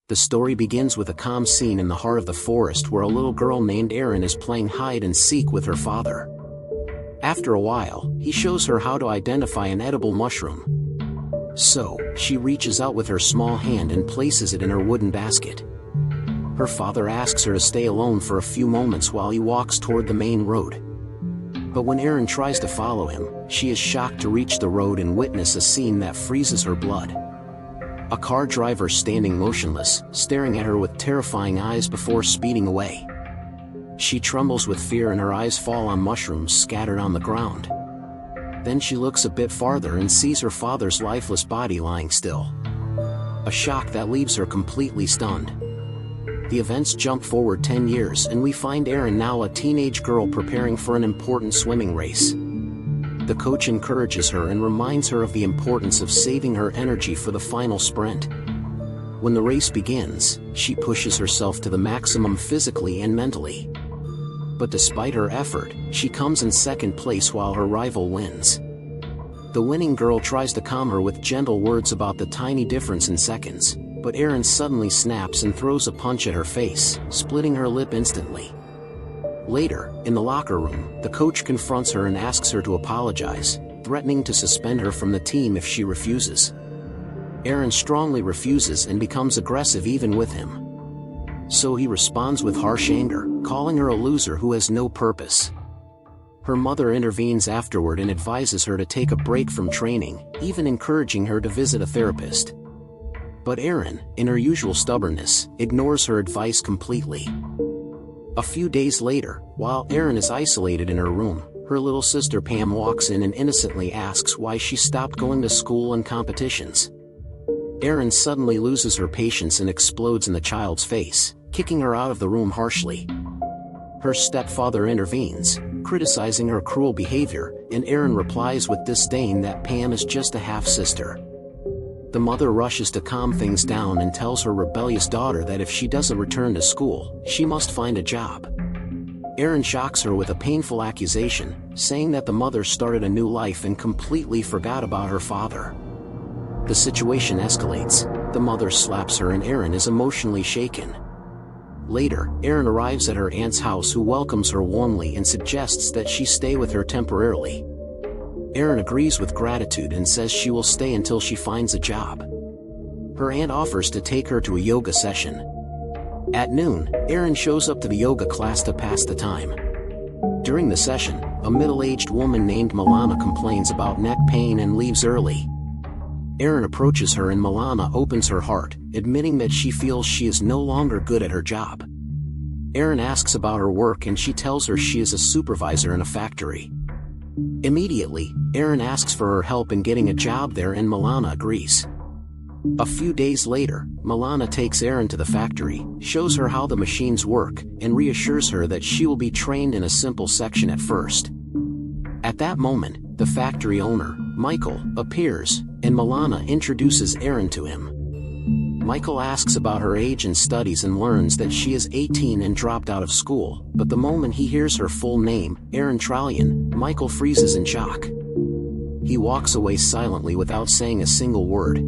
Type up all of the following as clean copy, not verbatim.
The story begins with a calm scene in the heart of the forest where a little girl named Erin is playing hide and seek with her father. After a while, he shows her how to identify an edible mushroom. So, she reaches out with her small hand and places it in her wooden basket. Her father asks her to stay alone for a few moments while he walks toward the main road. But when Erin tries to follow him, she is shocked to reach the road and witness a scene that freezes her blood. A car driver standing motionless, staring at her with terrifying eyes before speeding away. She trembles with fear and her eyes fall on mushrooms scattered on the ground. Then she looks a bit farther and sees her father's lifeless body lying still. A shock that leaves her completely stunned. The events jump forward 10 years and we find Erin now a teenage girl preparing for an important swimming race. The coach encourages her and reminds her of the importance of saving her energy for the final sprint. When the race begins, she pushes herself to the maximum physically and mentally. But despite her effort, she comes in second place while her rival wins. The winning girl tries to calm her with gentle words about the tiny difference in seconds, but Erin suddenly snaps and throws a punch at her face, splitting her lip instantly. Later, in the locker room, the coach confronts her and asks her to apologize, threatening to suspend her from the team if she refuses. Erin strongly refuses and becomes aggressive even with him. So he responds with harsh anger, calling her a loser who has no purpose. Her mother intervenes afterward and advises her to take a break from training, even encouraging her to visit a therapist. But Erin, in her usual stubbornness, ignores her advice completely. A few days later, while Erin is isolated in her room, her little sister Pam walks in and innocently asks why she stopped going to school and competitions. Erin suddenly loses her patience and explodes in the child's face, kicking her out of the room harshly. Her stepfather intervenes, criticizing her cruel behavior, and Erin replies with disdain that Pam is just a half-sister. The mother rushes to calm things down and tells her rebellious daughter that if she doesn't return to school, she must find a job. Erin shocks her with a painful accusation, saying that the mother started a new life and completely forgot about her father. The situation escalates. The mother slaps her and Erin is emotionally shaken. Later, Erin arrives at her aunt's house who welcomes her warmly and suggests that she stay with her temporarily. Erin agrees with gratitude and says she will stay until she finds a job. Her aunt offers to take her to a yoga session. At noon, Erin shows up to the yoga class to pass the time. During the session, a middle-aged woman named Milana complains about neck pain and leaves early. Erin approaches her and Milana opens her heart, admitting that she feels she is no longer good at her job. Erin asks about her work and she tells her she is a supervisor in a factory. Immediately, Erin asks for her help in getting a job there and Milana agrees. A few days later, Milana takes Erin to the factory, shows her how the machines work, and reassures her that she will be trained in a simple section at first. At that moment, the factory owner, Michael, appears, and Milana introduces Erin to him. Michael asks about her age and studies and learns that she is 18 and dropped out of school, but the moment he hears her full name, Erin Tralian, Michael freezes in shock. He walks away silently without saying a single word.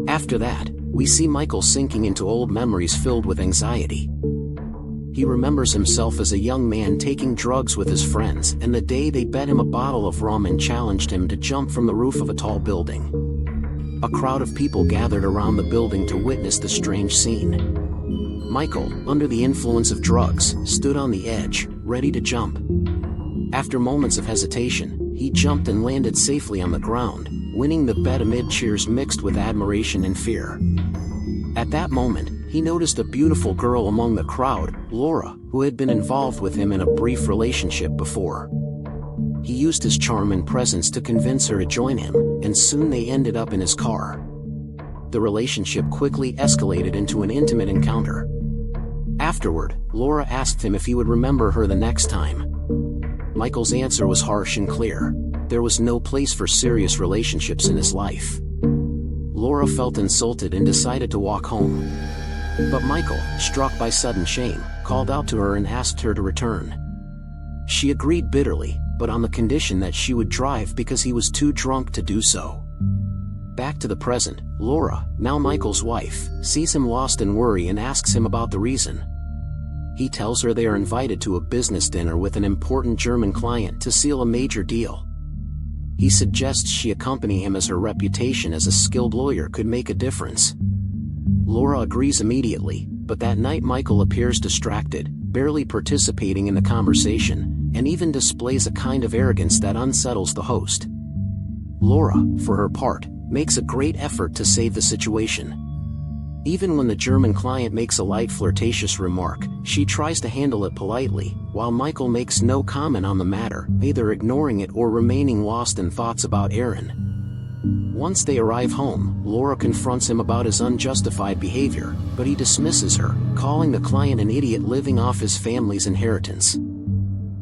After that, we see Michael sinking into old memories filled with anxiety. He remembers himself as a young man taking drugs with his friends and the day they bet him a bottle of rum and challenged him to jump from the roof of a tall building. A crowd of people gathered around the building to witness the strange scene. Michael, under the influence of drugs, stood on the edge, ready to jump. After moments of hesitation, he jumped and landed safely on the ground, winning the bet amid cheers mixed with admiration and fear. At that moment, he noticed a beautiful girl among the crowd, Laura, who had been involved with him in a brief relationship before. He used his charm and presence to convince her to join him, and soon they ended up in his car. The relationship quickly escalated into an intimate encounter. Afterward, Laura asked him if he would remember her the next time. Michael's answer was harsh and clear. There was no place for serious relationships in his life. Laura felt insulted and decided to walk home. But Michael, struck by sudden shame, called out to her and asked her to return. She agreed bitterly, but on the condition that she would drive because he was too drunk to do so. Back to the present, Laura, now Michael's wife, sees him lost in worry and asks him about the reason. He tells her they are invited to a business dinner with an important German client to seal a major deal. He suggests she accompany him as her reputation as a skilled lawyer could make a difference. Laura agrees immediately, but that night Michael appears distracted, barely participating in the conversation, and even displays a kind of arrogance that unsettles the host. Laura, for her part, makes a great effort to save the situation. Even when the German client makes a light flirtatious remark, she tries to handle it politely, while Michael makes no comment on the matter, either ignoring it or remaining lost in thoughts about Aaron. Once they arrive home, Laura confronts him about his unjustified behavior, but he dismisses her, calling the client an idiot living off his family's inheritance.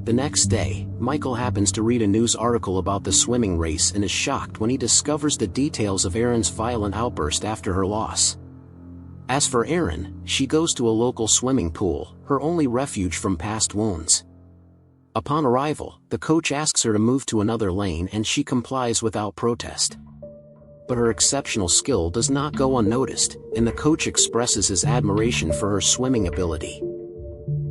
The next day, Michael happens to read a news article about the swimming race and is shocked when he discovers the details of Erin's violent outburst after her loss. As for Erin, she goes to a local swimming pool, her only refuge from past wounds. Upon arrival, the coach asks her to move to another lane and she complies without protest. But her exceptional skill does not go unnoticed, and the coach expresses his admiration for her swimming ability.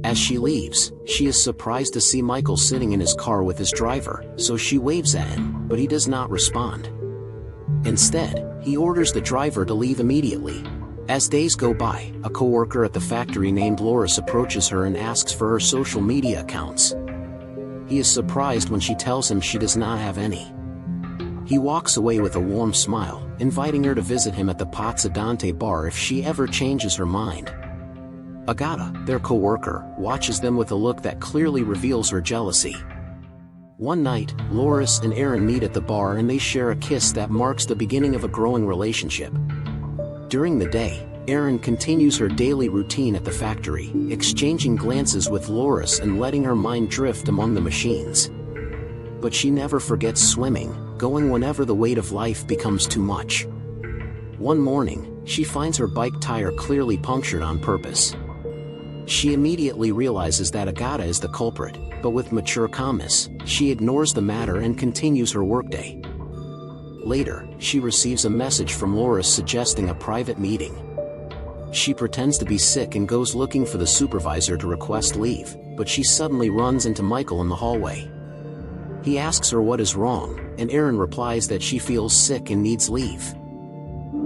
As she leaves, she is surprised to see Michael sitting in his car with his driver, so she waves at him, but he does not respond. Instead, he orders the driver to leave immediately. As days go by, a coworker at the factory named Loris approaches her and asks for her social media accounts. He is surprised when she tells him she does not have any. He walks away with a warm smile, inviting her to visit him at the Pozzadante bar if she ever changes her mind. Agata, their coworker, watches them with a look that clearly reveals her jealousy. One night, Loris and Erin meet at the bar and they share a kiss that marks the beginning of a growing relationship. During the day, Erin continues her daily routine at the factory, exchanging glances with Loris and letting her mind drift among the machines. But she never forgets swimming, going whenever the weight of life becomes too much. One morning, she finds her bike tire clearly punctured on purpose. She immediately realizes that Agata is the culprit, but with mature calmness, she ignores the matter and continues her workday. Later, she receives a message from Loris suggesting a private meeting. She pretends to be sick and goes looking for the supervisor to request leave, but she suddenly runs into Michael in the hallway. He asks her what is wrong, and Erin replies that she feels sick and needs leave.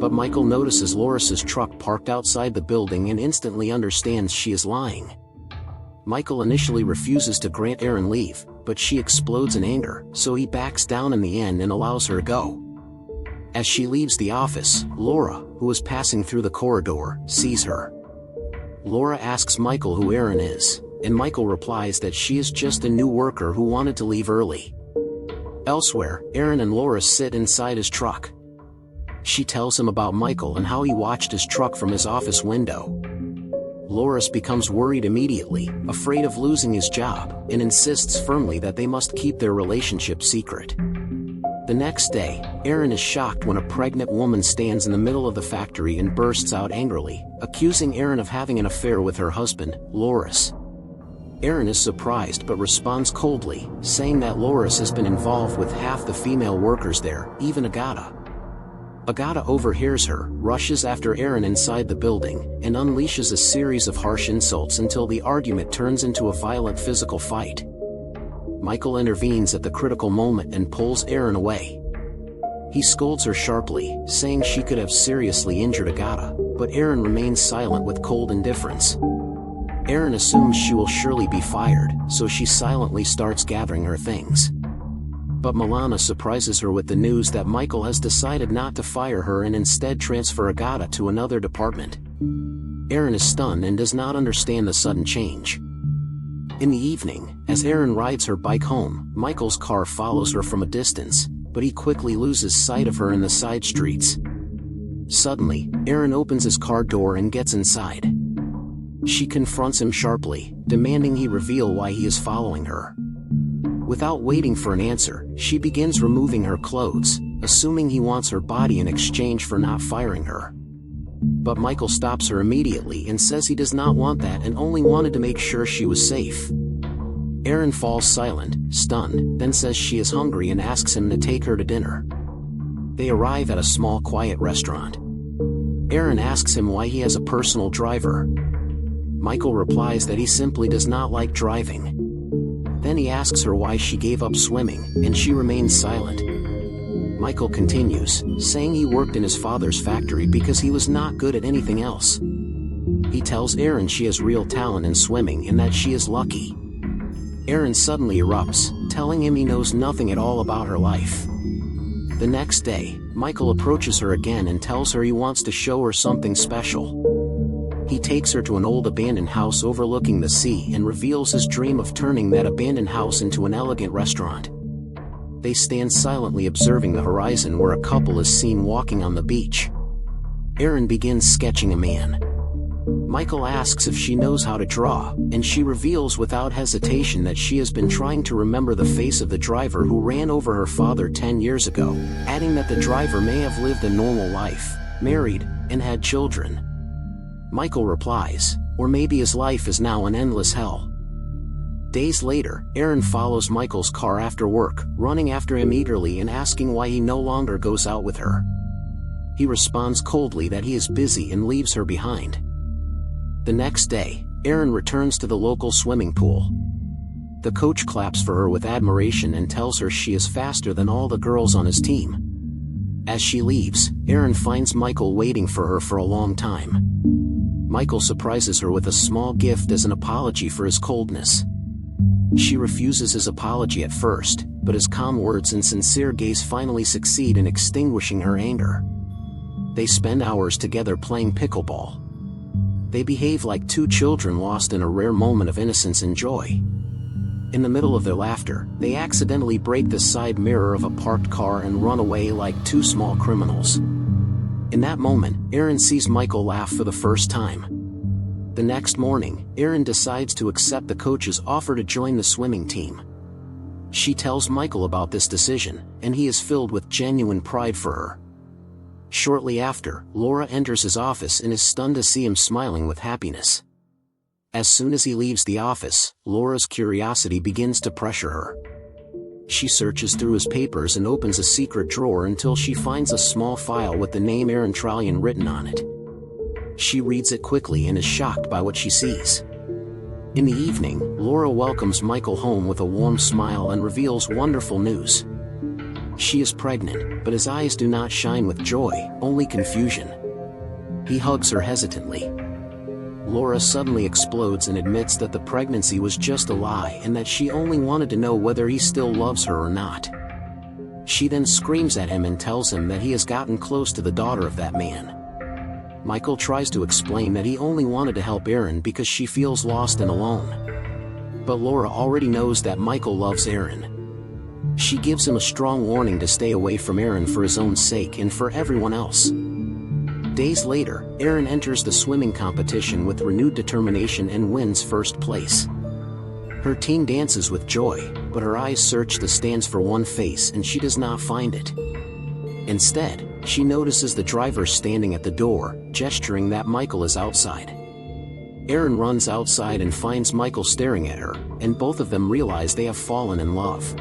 But Michael notices Loris's truck parked outside the building and instantly understands she is lying. Michael initially refuses to grant Erin leave, but she explodes in anger, so he backs down in the end and allows her to go. As she leaves the office, Laura, who is passing through the corridor, sees her. Laura asks Michael who Erin is, and Michael replies that she is just a new worker who wanted to leave early. Elsewhere, Erin and Laura sit inside his truck. She tells him about Michael and how he watched his truck from his office window. Loris becomes worried immediately, afraid of losing his job, and insists firmly that they must keep their relationship secret. The next day, Erin is shocked when a pregnant woman stands in the middle of the factory and bursts out angrily, accusing Erin of having an affair with her husband, Loris. Erin is surprised but responds coldly, saying that Loris has been involved with half the female workers there, even Agata. Agata overhears her, rushes after Erin inside the building, and unleashes a series of harsh insults until the argument turns into a violent physical fight. Michael intervenes at the critical moment and pulls Erin away. He scolds her sharply, saying she could have seriously injured Agata, but Erin remains silent with cold indifference. Erin assumes she will surely be fired, so she silently starts gathering her things. But Milana surprises her with the news that Michael has decided not to fire her and instead transfer Agata to another department. Erin is stunned and does not understand the sudden change. In the evening, as Erin rides her bike home, Michael's car follows her from a distance, but he quickly loses sight of her in the side streets. Suddenly, Erin opens his car door and gets inside. She confronts him sharply, demanding he reveal why he is following her. Without waiting for an answer, she begins removing her clothes, assuming he wants her body in exchange for not firing her. But Michael stops her immediately and says he does not want that and only wanted to make sure she was safe. Erin falls silent, stunned, then says she is hungry and asks him to take her to dinner. They arrive at a small quiet restaurant. Aaron asks him why he has a personal driver. Michael replies that he simply does not like driving. Then he asks her why she gave up swimming, and she remains silent. Michael continues, saying he worked in his father's factory because he was not good at anything else. He tells Aaron she has real talent in swimming and that she is lucky. Aaron suddenly erupts, telling him he knows nothing at all about her life. The next day, Michael approaches her again and tells her he wants to show her something special. He takes her to an old abandoned house overlooking the sea and reveals his dream of turning that abandoned house into an elegant restaurant. They stand silently observing the horizon where a couple is seen walking on the beach. Aaron begins sketching a man. Michael asks if she knows how to draw, and she reveals without hesitation that she has been trying to remember the face of the driver who ran over her father 10 years ago, adding that the driver may have lived a normal life, married, and had children. Michael replies, or maybe his life is now an endless hell. Days later, Aaron follows Michael's car after work, running after him eagerly and asking why he no longer goes out with her. He responds coldly that he is busy and leaves her behind. The next day, Aaron returns to the local swimming pool. The coach claps for her with admiration and tells her she is faster than all the girls on his team. As she leaves, Aaron finds Michael waiting for her for a long time. Michael surprises her with a small gift as an apology for his coldness. She refuses his apology at first, but his calm words and sincere gaze finally succeed in extinguishing her anger. They spend hours together playing pickleball. They behave like two children lost in a rare moment of innocence and joy. In the middle of their laughter, they accidentally break the side mirror of a parked car and run away like two small criminals. In that moment, Aaron sees Michael laugh for the first time. The next morning, Aaron decides to accept the coach's offer to join the swimming team. She tells Michael about this decision, and he is filled with genuine pride for her. Shortly after, Laura enters his office and is stunned to see him smiling with happiness. As soon as he leaves the office, Laura's curiosity begins to pressure her. She searches through his papers and opens a secret drawer until she finds a small file with the name Aaron Tralian written on it. She reads it quickly and is shocked by what she sees. In the evening, Laura welcomes Michael home with a warm smile and reveals wonderful news. She is pregnant, but his eyes do not shine with joy, only confusion. He hugs her hesitantly. Laura suddenly explodes and admits that the pregnancy was just a lie and that she only wanted to know whether he still loves her or not. She then screams at him and tells him that he has gotten close to the daughter of that man. Michael tries to explain that he only wanted to help Aaron because she feels lost and alone. But Laura already knows that Michael loves Aaron. She gives him a strong warning to stay away from Aaron for his own sake and for everyone else. Days later, Aaron enters the swimming competition with renewed determination and wins first place. Her team dances with joy, but her eyes search the stands for one face and she does not find it. Instead, she notices the driver standing at the door, gesturing that Michael is outside. Aaron runs outside and finds Michael staring at her, and both of them realize they have fallen in love.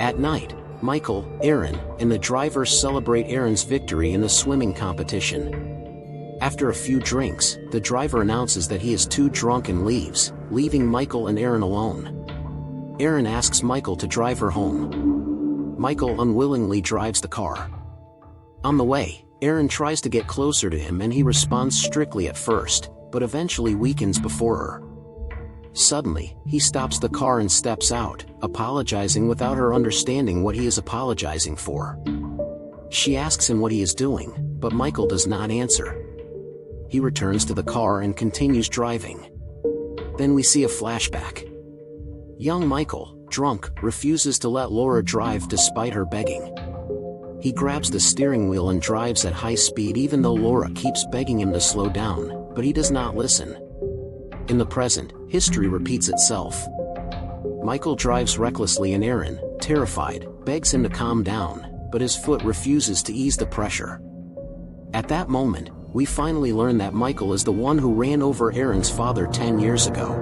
At night, Michael, Aaron, and the driver celebrate Aaron's victory in the swimming competition. After a few drinks, the driver announces that he is too drunk and leaves, leaving Michael and Aaron alone. Aaron asks Michael to drive her home. Michael unwillingly drives the car. On the way, Aaron tries to get closer to him and he responds strictly at first, but eventually weakens before her. Suddenly, he stops the car and steps out, apologizing without her understanding what he is apologizing for. She asks him what he is doing, but Michael does not answer. He returns to the car and continues driving. Then we see a flashback. Young Michael, drunk, refuses to let Laura drive despite her begging. He grabs the steering wheel and drives at high speed even though Laura keeps begging him to slow down, but he does not listen. In the present, history repeats itself. Michael drives recklessly and Aaron, terrified, begs him to calm down, but his foot refuses to ease the pressure. At that moment, we finally learn that Michael is the one who ran over Aaron's father 10 years ago.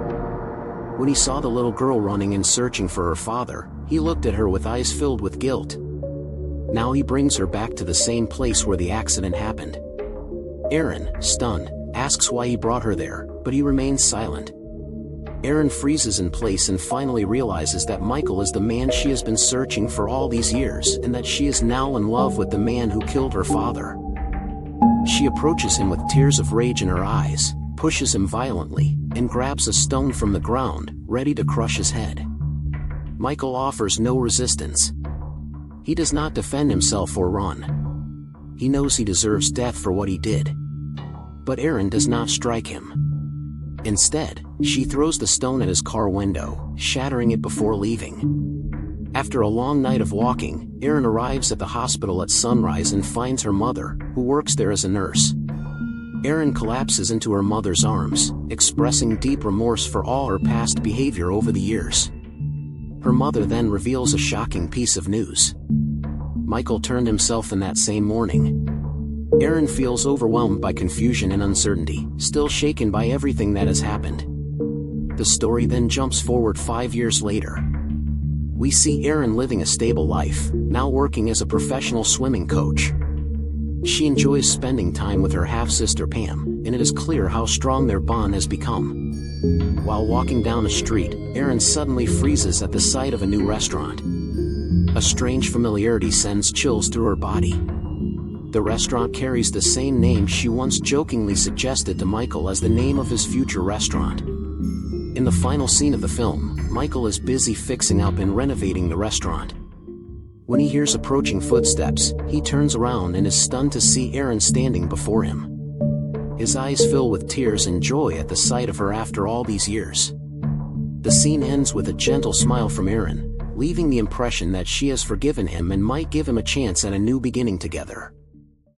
When he saw the little girl running and searching for her father, he looked at her with eyes filled with guilt. Now he brings her back to the same place where the accident happened. Erin, stunned, asks why he brought her there, but he remains silent. Erin freezes in place and finally realizes that Michael is the man she has been searching for all these years and that she is now in love with the man who killed her father. She approaches him with tears of rage in her eyes, pushes him violently, and grabs a stone from the ground, ready to crush his head. Michael offers no resistance. He does not defend himself or run. He knows he deserves death for what he did. But Erin does not strike him. Instead, she throws the stone at his car window, shattering it before leaving. After a long night of walking, Erin arrives at the hospital at sunrise and finds her mother, who works there as a nurse. Erin collapses into her mother's arms, expressing deep remorse for all her past behavior over the years. Her mother then reveals a shocking piece of news. Michael turned himself in that same morning. Erin feels overwhelmed by confusion and uncertainty, still shaken by everything that has happened. The story then jumps forward 5 years later. We see Erin living a stable life, now working as a professional swimming coach. She enjoys spending time with her half-sister Pam, and it is clear how strong their bond has become. While walking down a street, Erin suddenly freezes at the sight of a new restaurant. A strange familiarity sends chills through her body. The restaurant carries the same name she once jokingly suggested to Michael as the name of his future restaurant. In the final scene of the film, Michael is busy fixing up and renovating the restaurant. When he hears approaching footsteps, he turns around and is stunned to see Erin standing before him. His eyes fill with tears and joy at the sight of her after all these years. The scene ends with a gentle smile from Erin, leaving the impression that she has forgiven him and might give him a chance at a new beginning together.